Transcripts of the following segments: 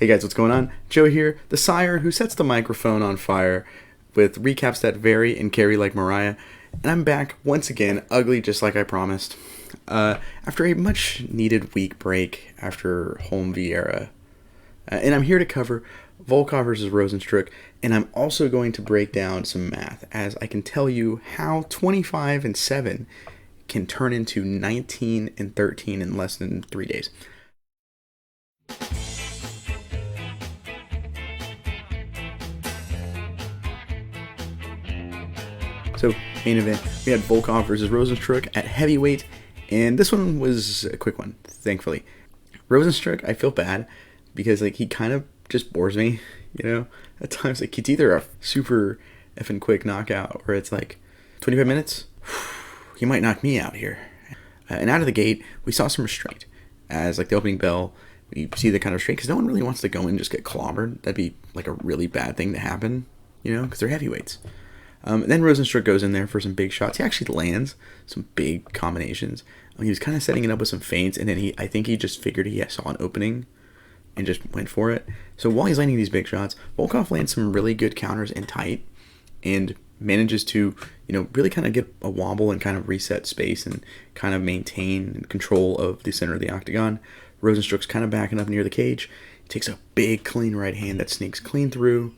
Hey guys, what's going on? Joe here, the sire who sets the microphone on fire with recaps that vary and carry like Mariah. And I'm back once again, ugly just like I promised. After a much needed week break after home Vieira. And I'm here to cover Volkov versus Rozenstruik, and I'm also going to break down some math as I can tell you how 25-7 can turn into 19-13 in less than 3 days. So, main event, we had Volkov versus Rozenstruik at heavyweight, and this one was a quick one, thankfully. Rozenstruik, I feel bad, because he kind of just bores me, At times, it's either a super effing quick knockout, or it's 25 minutes, he might knock me out here. And out of the gate, we saw some restraint. As, the opening bell, you see the kind of restraint, because no one really wants to go in and just get clobbered. That'd be, a really bad thing to happen, because they're heavyweights. Then Rozenstruik goes in there for some big shots. He actually lands some big combinations. He was kind of setting it up with some feints, and then I think he just figured he saw an opening and just went for it. So while he's landing these big shots, Volkov lands some really good counters in tight and manages to, really kind of get a wobble and kind of reset space and kind of maintain control of the center of the octagon. Rozenstruik's kind of backing up near the cage. He takes a big, clean right hand that sneaks clean through,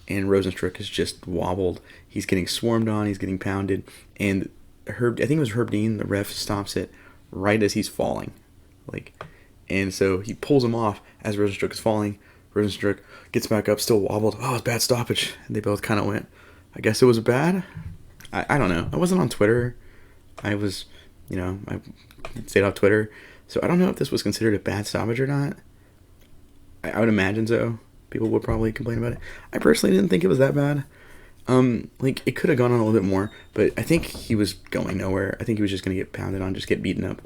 and Rozenstruik is just wobbled. He's getting swarmed on, he's getting pounded, and I think it was Herb Dean, the ref, stops it right as he's falling. And so he pulls him off as Rozenstruik is falling. Rozenstruik gets back up, still wobbled. Oh, it's bad stoppage. And they both kind of went, I guess it was bad? I don't know. I wasn't on Twitter. I was, I stayed off Twitter. So I don't know if this was considered a bad stoppage or not. I would imagine so. People would probably complain about it. I personally didn't think it was that bad. It could have gone on a little bit more, but I think he was going nowhere. I think he was just going to get pounded on, just get beaten up.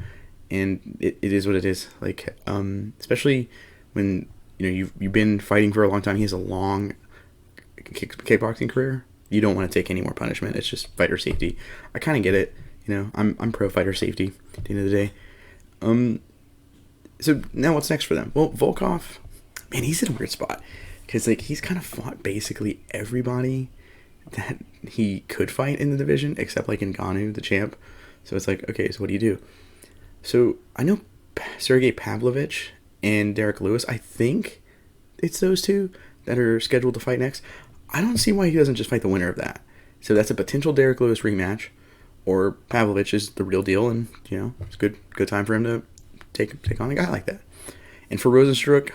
And it is what it is. Especially when, you've been fighting for a long time. He has a long kickboxing career. You don't want to take any more punishment. It's just fighter safety. I kind of get it. I'm pro fighter safety at the end of the day. So now what's next for them? Well, Volkov, man, he's in a weird spot. Because, he's kind of fought basically everybody that he could fight in the division, except, Ngannou, the champ. So it's okay, so what do you do? So I know Sergey Pavlovich and Derek Lewis, I think it's those two that are scheduled to fight next. I don't see why he doesn't just fight the winner of that. So that's a potential Derek Lewis rematch, or Pavlovich is the real deal, and, it's a good time for him to take on a guy like that. And for Rozenstruik,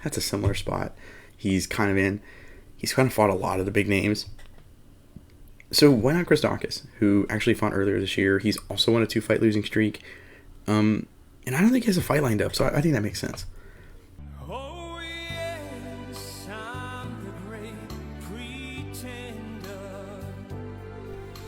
that's a similar spot. He's kind of fought a lot of the big names. So why not Chris Daukaus, who actually fought earlier this year? He's also on a 2-fight losing streak. And I don't think he has a fight lined up, so I think that makes sense. Oh, yes, I'm the great pretender.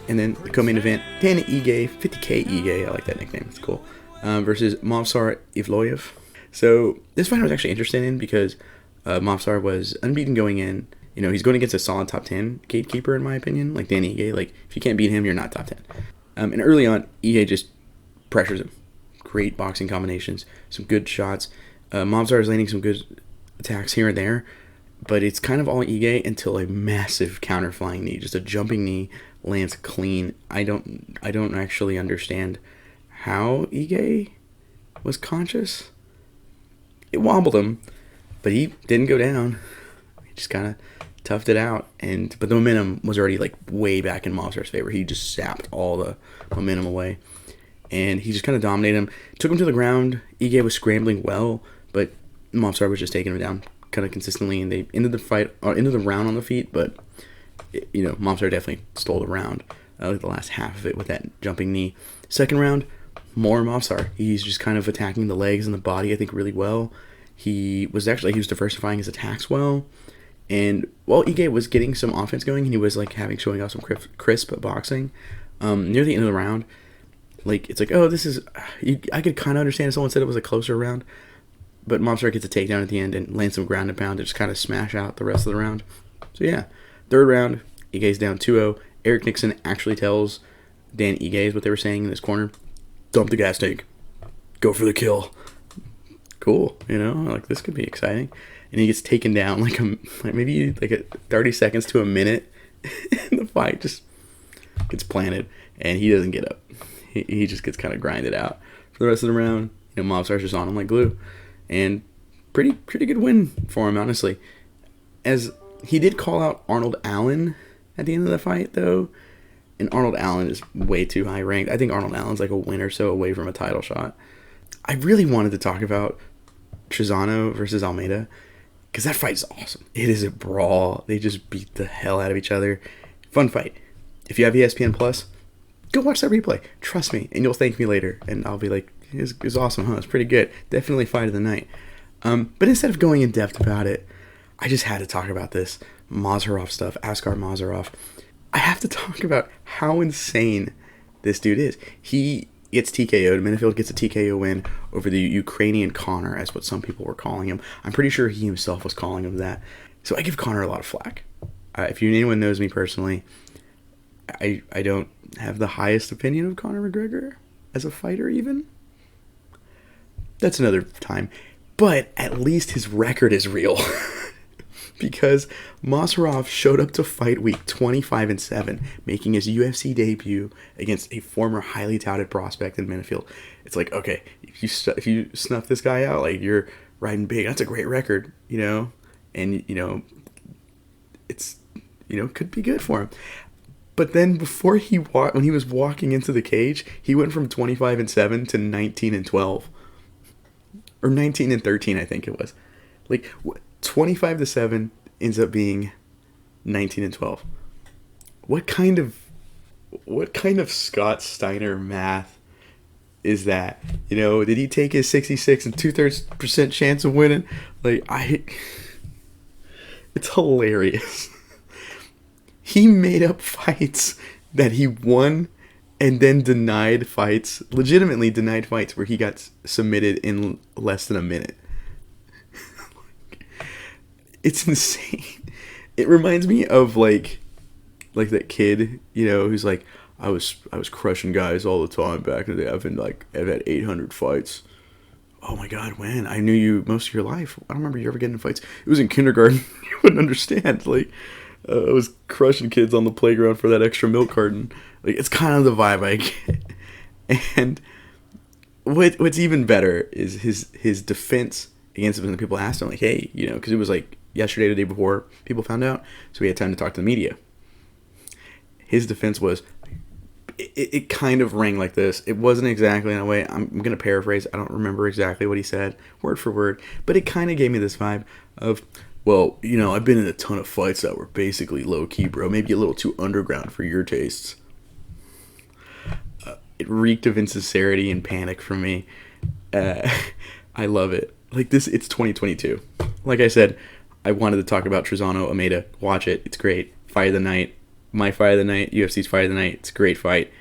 And then the co-main event, Dan Ige, 50K Ige, I like that nickname, it's cool, versus Mosvar Evloev. So this fight I was actually interested in because Mosvar was unbeaten going in. He's going against a solid top 10 gatekeeper, in my opinion, like Dan Ige. If you can't beat him, you're not top 10. And early on, Ige just pressures him. Great boxing combinations, some good shots. Mosvar is landing some good attacks here and there, but it's kind of all Ige until a massive counter flying knee, just a jumping knee, lands clean. I don't actually understand how Ige was conscious. It wobbled him, but he didn't go down. He just kind of toughed it out, but the momentum was already way back in Mosvar's favor. He just sapped all the momentum away. And he just kind of dominated him. Took him to the ground. Ige was scrambling well, but Mosvar was just taking him down kind of consistently. And they ended the round on the feet, but, Mosvar definitely stole the round. The last half of it with that jumping knee. Second round, more Mosvar. He's just kind of attacking the legs and the body, I think, really well. He was diversifying his attacks well. And while Ige was getting some offense going, and he was, showing off some crisp boxing, near the end of the round, this is... I could kind of understand if someone said it was a closer round, but Mosvar gets a takedown at the end and lands some ground and pound to just kind of smash out the rest of the round. So yeah, third round, Ige's down 2-0. Eric Nixon actually tells Dan Ige, is what they were saying in his corner, dump the gas tank, go for the kill. Cool, this could be exciting. and he gets taken down like maybe like 30 seconds to a minute, and the fight just gets planted, and he doesn't get up. He just gets kind of grinded out for the rest of the round. Mosvar's just on him like glue, and pretty good win for him, honestly. As he did call out Arnold Allen at the end of the fight, though, and Arnold Allen is way too high ranked. I think Arnold Allen's like a win or so away from a title shot. I really wanted to talk about Trizano versus Almeida, because that fight is awesome. It is a brawl. They just beat the hell out of each other. Fun fight. If you have ESPN Plus, go watch that replay. Trust me, and you'll thank me later. And I'll be like, it was awesome, huh? It's pretty good. Definitely fight of the night. But instead of going in depth about it, I just had to talk about this Mozharov stuff, Askar Mozharov. I have to talk about how insane this dude is. He gets TKO'd. Minifield gets a TKO win over the Ukrainian Conor, as what some people were calling him. I'm pretty sure he himself was calling him that. So I give Conor a lot of flack. If anyone knows me personally, I don't have the highest opinion of Conor McGregor as a fighter even. That's another time. But at least his record is real. Because Mosvarov showed up to fight week 25-7, making his UFC debut against a former highly touted prospect in Minifield. It's like, okay, if you snuff this guy out, like, you're riding big. That's a great record, and it's could be good for him. But then before when he was walking into the cage, he went from 25-7 to 19-12, or 19-13, I think it was. Like 25-7 ends up being 19-12. What kind of Scott Steiner math is that? Did he take his 66 and 2/3% chance of winning? It's hilarious. He made up fights that he won and then legitimately denied fights where he got submitted in less than a minute. It's insane. It reminds me of like that kid, who's like, I was crushing guys all the time back in the day. I've had 800 fights. Oh my God, when? I knew you most of your life. I don't remember you ever getting in fights. It was in kindergarten. You wouldn't understand. I was crushing kids on the playground for that extra milk carton. It's kind of the vibe I get. And what's even better is his defense against it when people asked him, hey, because it was yesterday, the day before people found out, so we had time to talk to the media. His defense was, it kind of rang like this. It wasn't exactly in a way, I'm going to paraphrase, I don't remember exactly what he said, word for word, but it kind of gave me this vibe of, well, I've been in a ton of fights that were basically low-key, bro, maybe a little too underground for your tastes. It reeked of insincerity and panic from me. I love it. It's 2022. Like I said, I wanted to talk about Trizano Almeida. Watch it. It's great. Fight of the night. My fight of the night. UFC's fight of the night. It's a great fight.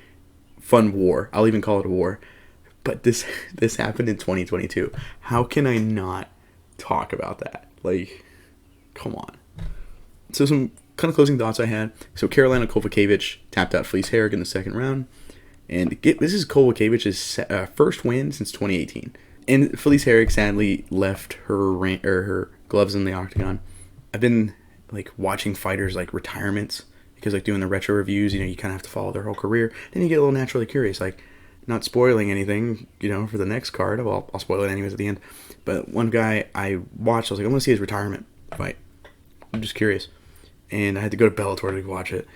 Fun war. I'll even call it a war. But this happened in 2022. How can I not talk about that? Come on. So some kind of closing thoughts I had. So Karolina Kowalkiewicz tapped out Felice Herrig in the second round. And this is Kowalkiewicz's first win since 2018. And Felice Herrig sadly left her gloves in the octagon. I've been watching fighters retirements, because doing the retro reviews, you kind of have to follow their whole career. Then you get a little naturally curious, not spoiling anything, for the next card. Well, I'll spoil it anyways at the end. But one guy I watched, I was like, I want to see his retirement fight. I'm just curious. And I had to go to Bellator to watch it.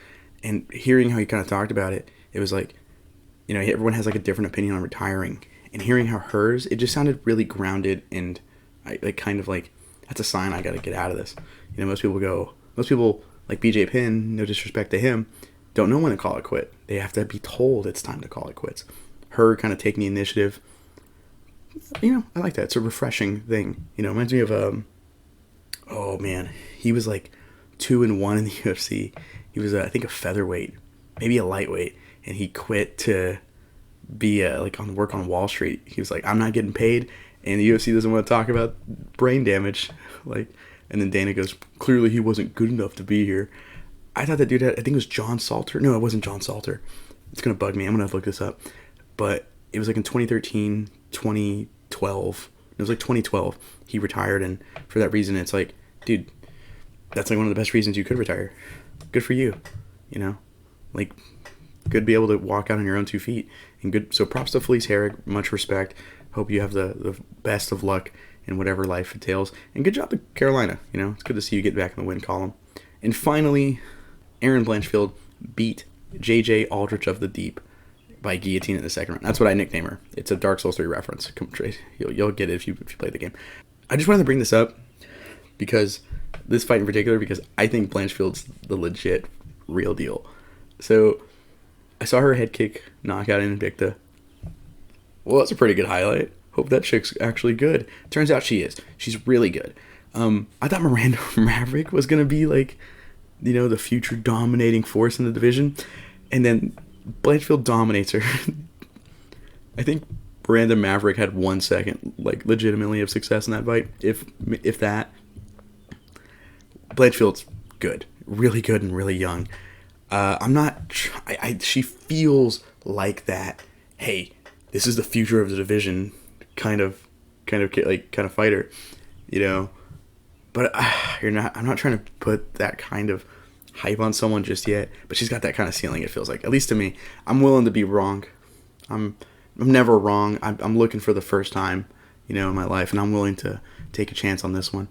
And hearing how he kind of talked about it, it was everyone has a different opinion on retiring. And hearing how hers, it just sounded really grounded, and that's a sign I got to get out of this. Most people like BJ Penn, no disrespect to him, don't know when to call it quit. They have to be told it's time to call it quits. Her kind of taking the initiative, I like that. It's a refreshing thing. It reminds me of, oh man, he was 2-1 in the UFC. He was, I think, a featherweight, maybe a lightweight, and he quit to be on work on Wall Street. He was like, I'm not getting paid, and the UFC doesn't want to talk about brain damage. And then Dana goes, clearly he wasn't good enough to be here. I thought that dude had, I think it was John Salter. No, it wasn't John Salter. It's going to bug me. I'm going to have to look this up. But it was in 2013, 2012. It was like 2012. He retired, and for that reason, it's like, dude, that's like one of the best reasons you could retire. Good for you, you know? Like, good to be able to walk out on your own 2 feet. And good. So props to Felice Herrig. Much respect. Hope you have the best of luck in whatever life entails. And good job to Carolina. You know, it's good to see you get back in the win column. And finally, Aaron Blanchfield beat JJ Aldrich of the Deep by guillotine in the second round. That's what I nickname her. It's a Dark Souls 3 reference. You'll get it if you play the game. I just wanted to bring this up because this fight in particular, because I think Blanchfield's the legit real deal. So I saw her head kick knockout in Invicta. Well, that's a pretty good highlight. Hope that chick's actually good. Turns out she is. She's really good. I thought Miranda Maverick was going to be like, you know, the future dominating force in the division. And then Blanchfield dominates her. I think Miranda Maverick had 1 second, like, legitimately of success in that fight. If that. Blanchfield's good. Really good and really young. She feels like that, hey, this is the future of the division kind of fighter, you know. But I'm not trying to put that kind of hype on someone just yet. But she's got that kind of ceiling, it feels like. At least to me. I'm willing to be wrong. I'm never wrong. I'm looking for the first time, you know, in my life. And I'm willing to take a chance on this one.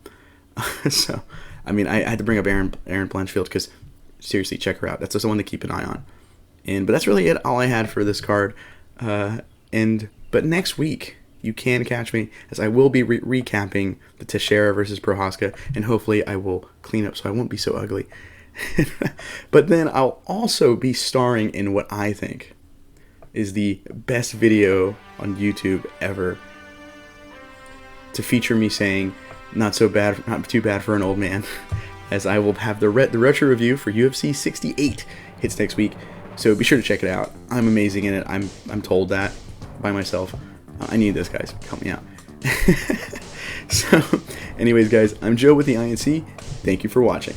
So, I mean, I had to bring up Aaron Blanchfield because, seriously, check her out. That's just someone to keep an eye on. But that's really it. All I had for this card. But next week, you can catch me as I will be recapping the Teixeira versus Prohaska, and hopefully I will clean up so I won't be so ugly. But then I'll also be starring in what I think is the best video on YouTube ever, to feature me saying not too bad for an old man, as I will have the retro review for UFC 68 hits next week. So be sure to check it out. I'm amazing in it. I'm told that by myself. I need this, guys. Help me out. So, anyways, guys, I'm Joe with the INC. Thank you for watching.